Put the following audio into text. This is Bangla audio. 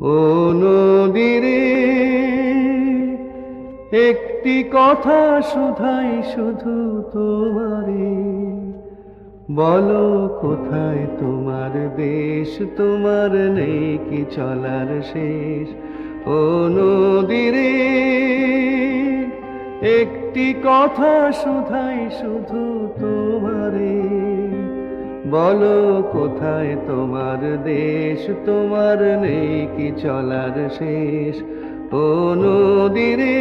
ও নদীরে একটি কথা শুধাই শুধু তোমারে, বলো কোথায় তোমার দেশ, তোমার নেই কি চলার শেষ। ও নদীরে একটি কথা শুধাই শুধু তোমারে, বলো কোথায় তোমার দেশ, তোমার নেই কি চলার শেষ। ও নদীরে